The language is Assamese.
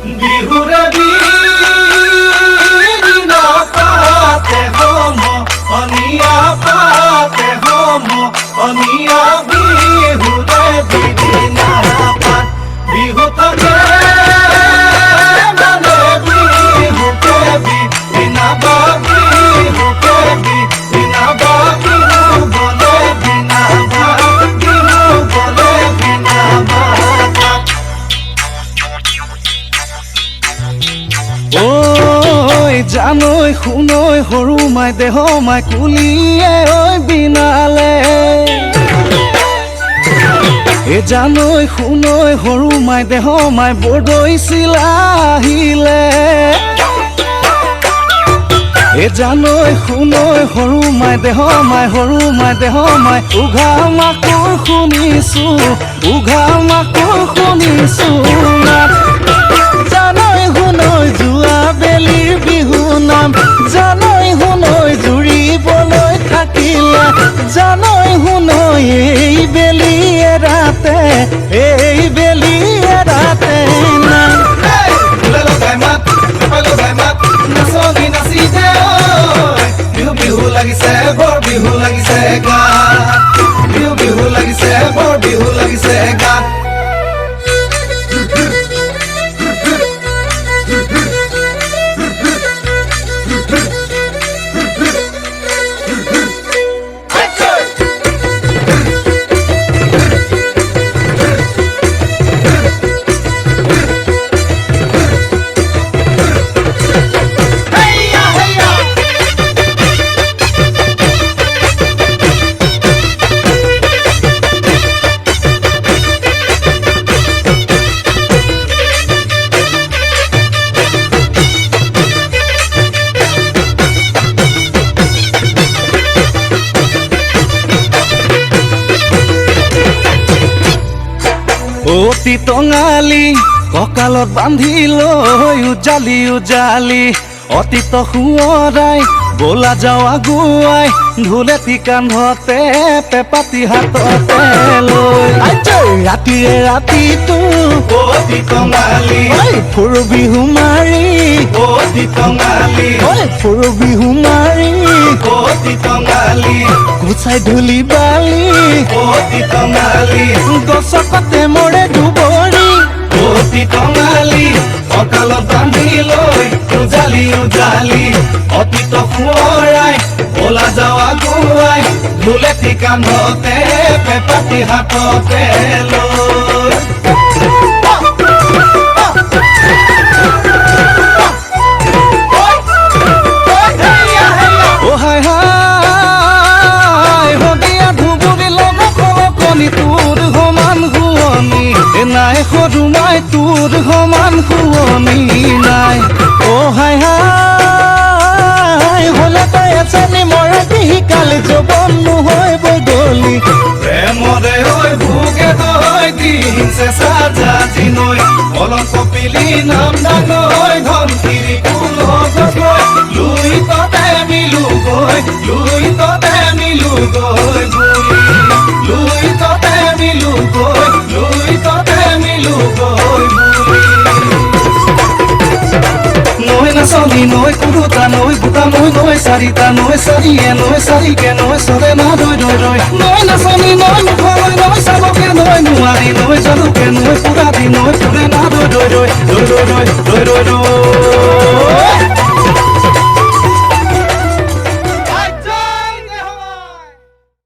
বিহুৰে বিনা পাতে হম অনিয়া পাতে হম অনিয়া বিহুৰে বিনা পাত বিহু থাকে মানে বিহুকে বিনা বাবি বিহুকে বিনা বাবি বলে বিনা বাবি বলে বিনা বাবি ঐ জানৈ শুনৈ সৰু মাই দেহ মাই কুলিয়ে ঐ বিনালে এ জানৈ শুনৈ সৰু মাই দেহ মাই বৰদৈ চিলা আহিলে এ জানৈ শুনৈ সৰু মাই দেহ মাই সৰু মাই দেহ মাই উঘা মাকুৰ শুনিছো উঘা মাকুৰ শুনিছো জানৈ শুনৈ যোৱা বেলিৰ বিহু নাম জানৈ শুনৈ জুৰিবলৈ থাকিলে জানৈ শুনৈ এই বেলি এৰাতে নাম নাচনি নাচি দে বিহু বিহু লাগিছে বৰ বিহু লাগিছে গাত বিহু বিহু লাগিছে বৰ বিহু লাগিছে গাত অতি টঙালি কঁকালত বান্ধি লৈ উজালি উজালি অতীত সোঁৱৰাই বলা যাওঁ আগুৱাই ঢোলেটি কান্ধতে পেপাতি হাততে লৈ ৰাতিৰে ৰাতিটো অতি টঙালি ফুৰ বিহু মাৰি অতি টঙালি ফুৰ বিহু মাৰি অতি টঙালি গুচাই ধূলি বালি অতি টঙালি গছকতে মৰে দুবৰি অতি টঙালি কঁকালত বান্ধি লৈ উজালি উজালি অতীত সোঁৱৰাই বলা যাওঁ আগুৱাই ঢোলেটি কান্ধতে পেপাতি হাততে লৈ তোৰ সমান শুৱনি নাই সৰু মাই তোৰ সমান শুৱনি নাই অ হাই হাই হলে তই এজনী মৰে বিহিকালি যৌৱন নহয় বদলি প্ৰেমৰে ঐ ভোগে তই দিন চেঁচা জাতি নৈ অলংক পিলি নাম ডাঙৈ ধনশিৰি কুল গৈ লুই ততে মিলো গৈ লুই ততে মিলো গৈ লুই ততে মিলো গৈ লুই ততে মিলো গৈ নৈ নাচনি নৈ কুৰুতা নৈ বুটা নৈ চাৰিটা নৈ চাৰিয়ে নৈ চাৰিকে নৈ চৰে না ৰৈ ৰৈ ৰৈ নৈ নাচনি নৈ মুখলৈ নৈ চাবকে নৈ